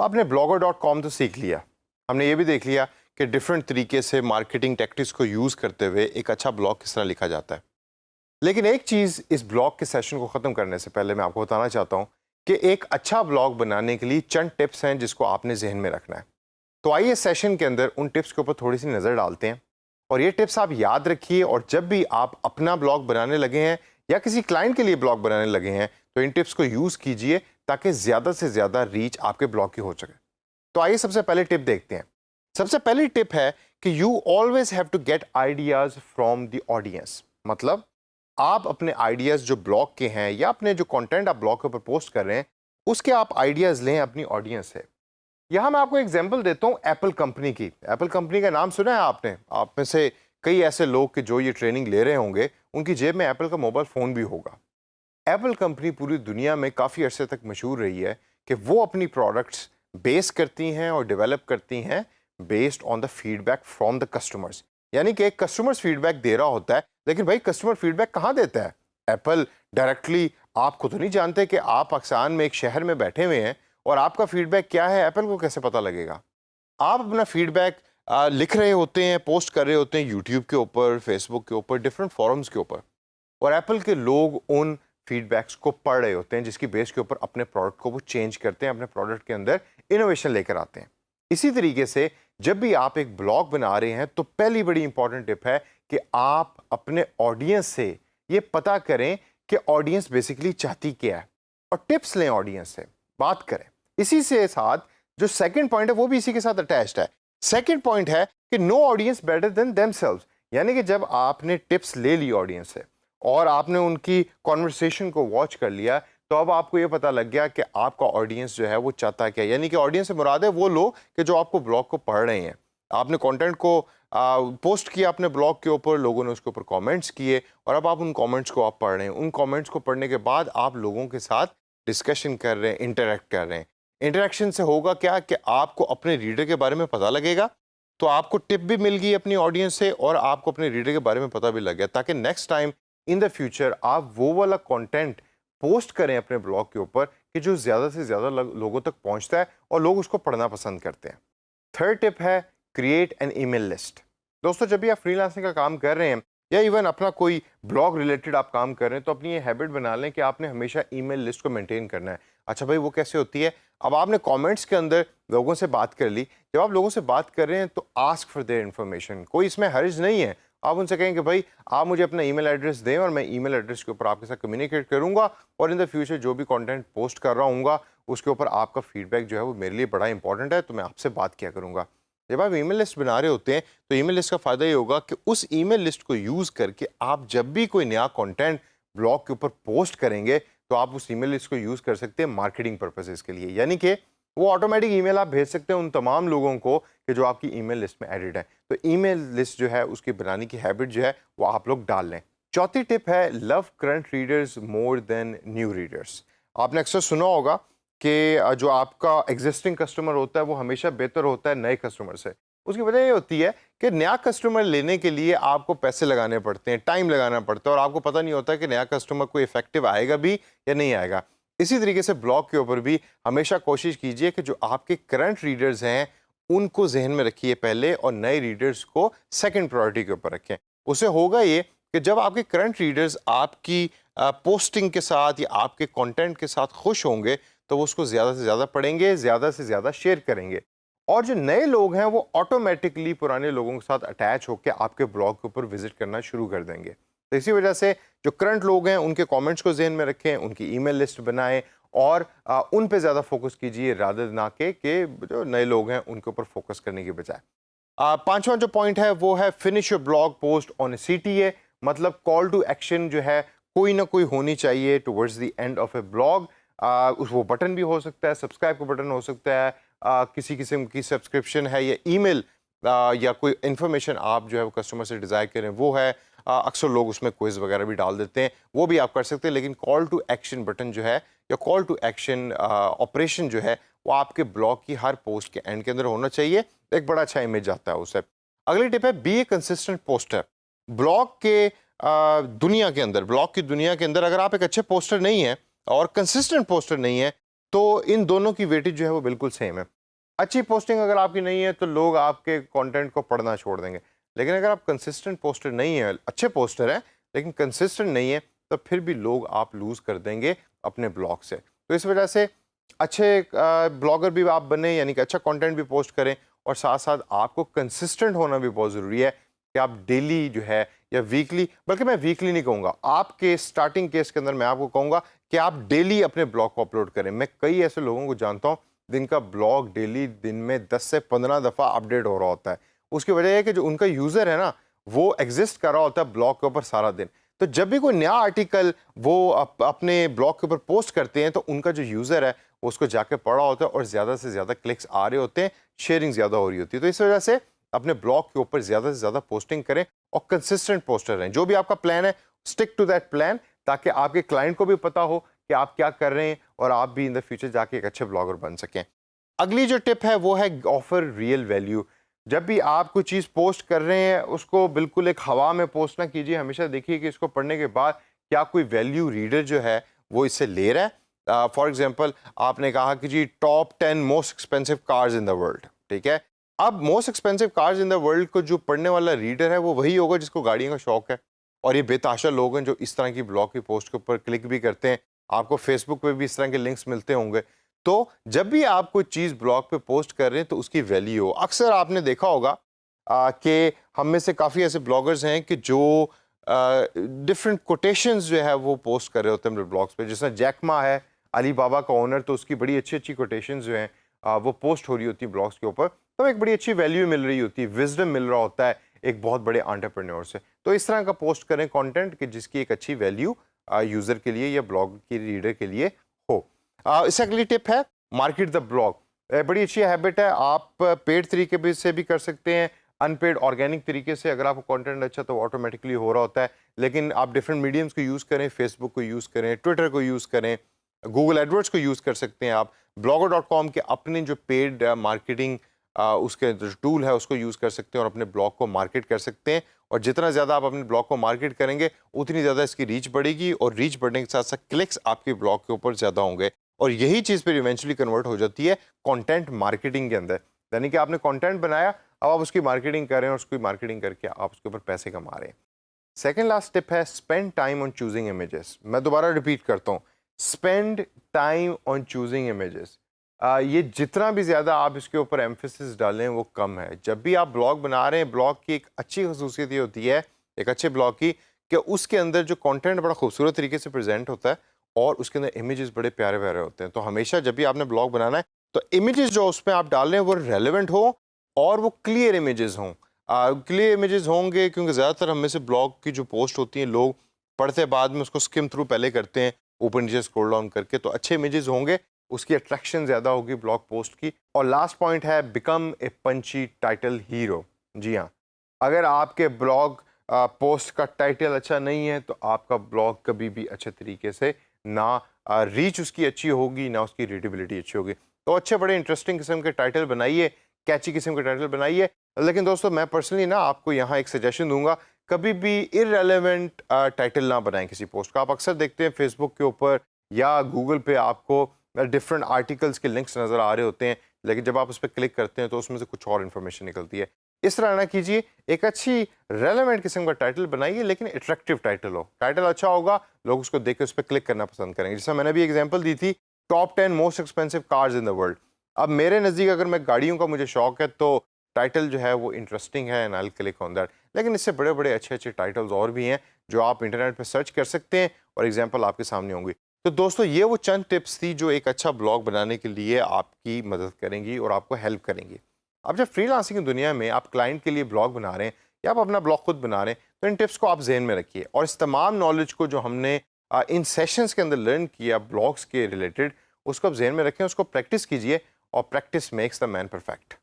आपने blogger.com तो सीख लिया, हमने ये भी देख लिया कि डिफरेंट तरीके से मार्केटिंग टैक्टिक्स को यूज़ करते हुए एक अच्छा ब्लॉग किस तरह लिखा जाता है। लेकिन एक चीज़ इस ब्लॉग के सेशन को ख़त्म करने से पहले मैं आपको बताना चाहता हूँ कि एक अच्छा ब्लॉग बनाने के लिए चंद टिप्स हैं जिसको आपने जहन में रखना है। तो आइए सेशन के अंदर उन टिप्स के ऊपर थोड़ी सी नज़र डालते हैं और ये टिप्स आप याद रखिए, और जब भी आप अपना ब्लॉग बनाने लगे हैं या किसी क्लाइंट के लिए ब्लॉग बनाने लगे हैं तो इन टिप्स को यूज़ कीजिए ताकि ज़्यादा से ज़्यादा रीच आपके ब्लॉग की हो सके। तो आइए सबसे पहले टिप देखते हैं। सबसे पहली टिप है कि you always have to get ideas from the audience. मतलब आप अपने आइडियाज़ जो ब्लॉग के हैं या अपने जो कंटेंट आप ब्लॉग के ऊपर पोस्ट कर रहे हैं उसके आप आइडियाज़ लें अपनी ऑडियंस से। यहाँ मैं आपको एग्जांपल देता हूँ एप्पल कंपनी की। एप्पल कंपनी का नाम सुना है आपने? आप में से कई ऐसे लोग कि जो ये ट्रेनिंग ले रहे होंगे उनकी जेब में एप्पल का मोबाइल फ़ोन भी होगा। एप्पल कंपनी पूरी दुनिया में काफ़ी अरसे तक मशहूर रही है कि वो अपनी प्रोडक्ट्स बेस करती हैं और डेवलप करती हैं based on the feedback from the customers. यानी कि एक कस्टमर्स फीडबैक दे रहा होता है, लेकिन भाई कस्टमर फीडबैक कहाँ देता है? Apple directly. आप खुद नहीं जानते कि आप पाकिस्तान में एक शहर में बैठे हुए हैं और आपका फीडबैक क्या है, एप्पल को कैसे पता लगेगा? आप अपना फीडबैक लिख रहे होते हैं, पोस्ट कर रहे होते हैं यूट्यूब के ऊपर, फेसबुक के ऊपर, डिफरेंट फोरम्स के ऊपर, और एप्पल के लोग उन फीडबैक्स को पढ़ रहे होते हैं जिसकी बेस के ऊपर अपने प्रोडक्ट को वो चेंज करते हैं, अपने प्रोडक्ट के अंदर इनोवेशन लेकर आते हैं। इसी तरीके से जब भी आप एक ब्लॉग बना रहे हैं तो पहली बड़ी इंपॉर्टेंट टिप है कि आप अपने ऑडियंस से ये पता करें कि ऑडियंस बेसिकली चाहती क्या है और टिप्स लें, ऑडियंस से बात करें। इसी से साथ जो सेकंड पॉइंट है वो भी इसी के साथ अटैच्ड है। सेकंड पॉइंट है कि know audience better than themselves. यानी कि जब आपने टिप्स ले ली ऑडियंस से और आपने उनकी कॉन्वर्सेशन को वॉच कर लिया तो अब आपको ये पता लग गया कि आपका ऑडियंस जो है वो चाहता क्या है। यानी कि ऑडियंस से मुराद है वो लोग कि जो आपको ब्लॉग को पढ़ रहे हैं। आपने कंटेंट को पोस्ट किया अपने ब्लॉग के ऊपर, लोगों ने उसके ऊपर कमेंट्स किए और अब आप उन कमेंट्स को आप पढ़ रहे हैं। उन कमेंट्स को पढ़ने के बाद आप लोगों के साथ डिस्कशन कर रहे हैं, इंटरेक्ट कर रहे हैं। इंटरेक्शन से होगा क्या कि आपको अपने रीडर के बारे में पता लगेगा, तो आपको टिप भी मिल गई अपनी ऑडियंस से और आपको अपने रीडर के बारे में पता भी लग गया, ताकि next time in the future आप वो वाला कंटेंट पोस्ट करें अपने ब्लॉग के ऊपर कि जो ज़्यादा से ज़्यादा लोगों तक पहुंचता है और लोग उसको पढ़ना पसंद करते हैं। थर्ड टिप है क्रिएट एन ईमेल लिस्ट। दोस्तों, जब भी आप फ्रीलांसिंग का काम कर रहे हैं या इवन अपना कोई ब्लॉग रिलेटेड आप काम कर रहे हैं तो अपनी ये हैबिट बना लें कि आपने हमेशा ईमेल लिस्ट को मेंटेन करना है। अच्छा भाई, वो कैसे होती है? अब आपने कमेंट्स के अंदर लोगों से बात कर ली। जब आप लोगों से बात कर रहे हैं तो आस्क फॉर देयर इन्फॉर्मेशन। कोई इसमें हर्ज नहीं है। आप उनसे कहें कि भाई आप मुझे अपना ईमेल एड्रेस दें और मैं ईमेल एड्रेस के ऊपर आपके साथ कम्युनिकेट करूंगा और इन द फ्यूचर जो भी कंटेंट पोस्ट कर रहा हूँगा उसके ऊपर आपका फीडबैक जो है वो मेरे लिए बड़ा इंपॉर्टेंट है, तो मैं आपसे बात किया करूँगा। जब आप ईमेल लिस्ट बना रहे होते हैं तो ईमेल लिस्ट का फ़ायदा ये होगा कि उस ईमेल लिस्ट को यूज़ करके आप जब भी कोई नया कंटेंट ब्लॉग के ऊपर पोस्ट करेंगे तो आप उस ईमेल लिस्ट को यूज़ कर सकते हैं मार्केटिंग पर्पसेस के लिए। यानी कि वो ऑटोमेटिक ईमेल आप भेज सकते हैं उन तमाम लोगों को कि जो आपकी ईमेल लिस्ट में एडिड है। तो ईमेल लिस्ट जो है उसकी बनाने की हैबिट जो है वो आप लोग डाल लें। चौथी टिप है love current readers more than new readers. आपने अक्सर सुना होगा कि जो आपका एग्जिस्टिंग कस्टमर होता है वो हमेशा बेहतर होता है नए कस्टमर से। उसकी वजह ये होती है कि नया कस्टमर लेने के लिए आपको पैसे लगाने पड़ते हैं, टाइम लगाना पड़ता है और आपको पता नहीं होता कि नया कस्टमर कोई इफेक्टिव आएगा भी या नहीं आएगा। इसी तरीके से ब्लॉग के ऊपर भी हमेशा कोशिश कीजिए कि जो आपके करंट रीडर्स हैं उनको जहन में रखिए पहले और नए रीडर्स को सेकंड प्रायोरिटी के ऊपर रखें। उससे होगा ये कि जब आपके करंट रीडर्स आपकी पोस्टिंग के साथ या आपके कंटेंट के साथ खुश होंगे तो वो उसको ज़्यादा से ज़्यादा पढ़ेंगे, ज़्यादा से ज़्यादा शेयर करेंगे और जो नए लोग हैं वो ऑटोमेटिकली पुराने लोगों के साथ अटैच होकर आपके ब्लॉग के ऊपर विजिट करना शुरू कर देंगे। तो इसी वजह से जो करंट लोग हैं उनके कमेंट्स को जहन में रखें, उनकी ईमेल लिस्ट बनाएं और उन पे ज़्यादा फोकस कीजिए रादर ना कि जो नए लोग हैं उनके ऊपर फोकस करने की बजाय। पांचवा जो पॉइंट है वो है finish your blog post on A CTA। मतलब कॉल टू एक्शन जो है कोई ना कोई होनी चाहिए towards the end of A blog. वो बटन भी हो सकता है, सब्सक्राइब का बटन हो सकता है, किसी किस्म की सब्सक्रिप्शन है या ईमेल या कोई इन्फॉर्मेशन आप जो है वो कस्टमर से डिज़ायर करें वो है। अक्सर लोग उसमें क्विज वगैरह भी डाल देते हैं, वो भी आप कर सकते हैं। लेकिन कॉल टू एक्शन बटन जो है या कॉल टू एक्शन ऑपरेशन जो है वो आपके ब्लॉग की हर पोस्ट के एंड के अंदर होना चाहिए। एक बड़ा अच्छा इमेज आता है उससे। अगली टिप है बी ए कंसिस्टेंट पोस्टर। ब्लॉग के दुनिया के अंदर, ब्लॉग की दुनिया के अंदर अगर आप एक अच्छे पोस्टर नहीं हैं और कंसिस्टेंट पोस्टर नहीं है तो इन दोनों की वेटेज जो है वो बिल्कुल सेम है। अच्छी पोस्टिंग अगर आपकी नहीं है तो लोग आपके कंटेंट को पढ़ना छोड़ देंगे, लेकिन अगर आप कंसिस्टेंट पोस्टर नहीं है, अच्छे पोस्टर हैं लेकिन कंसिस्टेंट नहीं है, तो फिर भी लोग आप लूज़ कर देंगे अपने ब्लॉग से। तो इस वजह से अच्छे ब्लॉगर भी आप बने, यानी कि अच्छा कंटेंट भी पोस्ट करें, और साथ साथ आपको कंसिस्टेंट होना भी बहुत ज़रूरी है कि आप डेली जो है या वीकली, बल्कि मैं वीकली नहीं कहूँगा, आपके स्टार्टिंग केस के अंदर मैं आपको कहूँगा कि आप डेली अपने ब्लॉग को अपलोड करें। मैं कई ऐसे लोगों को जानता हूँ जिनका ब्लॉग डेली दिन में 10 से 15 दफ़ा अपडेट हो रहा होता है। उसकी वजह है कि जो उनका यूज़र है ना, वो एग्जिस्ट कर रहा होता है ब्लॉग के ऊपर सारा दिन। तो जब भी कोई नया आर्टिकल वो अपने ब्लॉग के ऊपर पोस्ट करते हैं तो उनका जो यूज़र है वो उसको जाके पढ़ा होता है और ज़्यादा से ज़्यादा क्लिक्स आ रहे होते हैं, शेयरिंग ज़्यादा हो रही होती है। तो इस वजह से अपने ब्लॉग के ऊपर ज़्यादा से ज़्यादा पोस्टिंग करें और कंसिस्टेंट पोस्टर रहें। जो भी आपका प्लान है, स्टिक टू दैट प्लान, ताकि आपके क्लाइंट को भी पता हो कि आप क्या कर रहे हैं और आप भी इन द फ्यूचर जाके एक अच्छे ब्लॉगर बन सकें। अगली जो टिप है वो है ऑफर रियल वैल्यू। जब भी आप कोई चीज़ पोस्ट कर रहे हैं उसको बिल्कुल एक हवा में पोस्ट ना कीजिए। हमेशा देखिए कि इसको पढ़ने के बाद क्या कोई वैल्यू रीडर जो है वो इससे ले रहा है। फॉर एग्जांपल आपने कहा कि जी top 10 most expensive cars in the world, ठीक है। अब most expensive cars in the world को जो पढ़ने वाला रीडर है वो वही होगा जिसको गाड़ियों का शौक है, और ये बेताशा लोग हैं जो इस तरह की ब्लॉग की पोस्ट के ऊपर क्लिक भी करते हैं। आपको फेसबुक पे भी इस तरह के लिंक्स मिलते होंगे। तो जब भी आप कोई चीज़ ब्लॉग पे पोस्ट कर रहे हैं तो उसकी वैल्यू हो। अक्सर आपने देखा होगा कि हम में से काफ़ी ऐसे ब्लॉगर्स हैं कि जो डिफरेंट कोटेशंस जो है वो पोस्ट कर रहे होते हैं अपने ब्लॉग्स पे। जैसे जैकमा है, अली बाबा का ओनर, तो उसकी बड़ी अच्छी अच्छी कोटेशंस जो हैं वो पोस्ट हो रही होती है ब्लॉग्स के ऊपर, तो एक बड़ी अच्छी वैल्यू मिल रही होती है, विजडम मिल रहा होता है एक बहुत बड़े एंटरप्रेन्योर से। तो इस तरह का पोस्ट करें कंटेंट कि जिसकी एक अच्छी वैल्यू यूज़र के लिए या ब्लॉग के रीडर के लिए हो। इससे अगली टिप है मार्केट द ब्लॉग। बड़ी अच्छी हैबिट है, आप पेड तरीके भी से भी कर सकते हैं, अनपेड ऑर्गेनिक तरीके से। अगर आपको कंटेंट अच्छा तो ऑटोमेटिकली हो रहा होता है, लेकिन आप डिफरेंट मीडियम्स को यूज़ करें, फेसबुक को यूज़ करें, ट्विटर को यूज़ करें, गूगल एडवर्ड्स को यूज़ कर सकते हैं आप। blogger.com के अपने जो पेड मार्केटिंग उसके जो टूल है उसको यूज़ कर सकते हैं और अपने ब्लॉग को मार्केट कर सकते हैं। और जितना ज़्यादा आप अपने ब्लॉग को मार्केट करेंगे उतनी ज़्यादा इसकी रीच बढ़ेगी, और रीच बढ़ने के साथ साथ क्लिक्स आपके ब्लॉग के ऊपर ज़्यादा होंगे, और यही चीज़ फिर इवेंचुअली कन्वर्ट हो जाती है कंटेंट मार्केटिंग के अंदर। यानी कि आपने कंटेंट बनाया, अब आप उसकी मार्केटिंग कर रहे हैं और उसकी मार्केटिंग करके आप उसके ऊपर पैसे कमा रहे हैं। सेकेंड लास्ट टिप है spend time on choosing images. मैं दोबारा रिपीट करता हूँ, spend time on choosing images. ये जितना भी ज़्यादा आप इसके ऊपर एम्फेसिस डालें वो कम है। जब भी आप ब्लॉग बना रहे हैं, ब्लॉग की एक अच्छी खसूसियत ये होती है एक अच्छे ब्लॉग की कि उसके अंदर जो कंटेंट बड़ा खूबसूरत तरीके से प्रेजेंट होता है और उसके अंदर इमेजेस बड़े प्यारे प्यारे होते हैं। तो हमेशा जब भी आपने ब्लॉग बनाना है तो इमेजेस जो उसमें आप डाल रहे हैं वो रेलेवेंट हो और वो क्लियर इमेजेस हों। क्लियर इमेजेस होंगे क्योंकि ज़्यादातर हम में से ब्लॉग की जो पोस्ट होती हैं लोग पढ़ते बाद में उसको स्किम थ्रू पहले करते हैं, ऊपर नीचे स्क्रॉल डाउन करके। तो अच्छे इमेजेस होंगे, उसकी अट्रैक्शन ज़्यादा होगी ब्लॉग पोस्ट की। और लास्ट पॉइंट है become a Panchi title hero. जी हाँ, अगर आपके ब्लॉग पोस्ट का टाइटल अच्छा नहीं है तो आपका ब्लॉग कभी भी अच्छे तरीके से ना रीच उसकी अच्छी होगी, ना उसकी रीडेबिलिटी अच्छी होगी। तो अच्छे बड़े इंटरेस्टिंग किस्म के टाइटल बनाइए, कैची किस्म के टाइटल बनाइए। लेकिन दोस्तों मैं पर्सनली ना आपको यहाँ एक सजेशन दूंगा, कभी भी इररेलेवेंट टाइटल ना बनाएं किसी पोस्ट का। आप अक्सर देखते हैं फेसबुक के ऊपर या गूगल पे आपको डिफरेंट आर्टिकल्स के लिंक्स नज़र आ रहे होते हैं, लेकिन जब आप उस पर क्लिक करते हैं तो उसमें से कुछ और इन्फॉर्मेशन निकलती है। इस तरह ना कीजिए, एक अच्छी रेलेवेंट किस्म का टाइटल बनाइए, लेकिन अट्रैक्टिव टाइटल हो। टाइटल अच्छा होगा, लोग उसको देख के उस पर क्लिक करना पसंद करेंगे। जैसा मैंने भी एग्जांपल दी थी, top 10 most expensive cars in the world. अब मेरे नज़दीक अगर मैं गाड़ियों का मुझे शौक है तो टाइटल जो है वो इंटरेस्टिंग है and I will click on that. लेकिन इससे बड़े बड़े अच्छे अच्छे टाइटल्स और भी हैं जो आप इंटरनेट पर सर्च कर सकते हैं और एग्जाम्पल आपके सामने होंगी। तो दोस्तों ये वो चंद टिप्स थी जो एक अच्छा ब्लॉग बनाने के लिए आपकी मदद करेंगी और आपको हेल्प करेंगी। अब जब फ्रीलांसिंग की दुनिया में आप क्लाइंट के लिए ब्लॉग बना रहे हैं या आप अपना ब्लॉग खुद बना रहे हैं तो इन टिप्स को आप जहन में रखिए और इस तमाम नॉलेज को जो हमने इन सेशंस के अंदर लर्न किया ब्लॉग्स के रिलेटेड उसको आप जहन में रखें, उसको प्रैक्टिस कीजिए और practice makes the man perfect.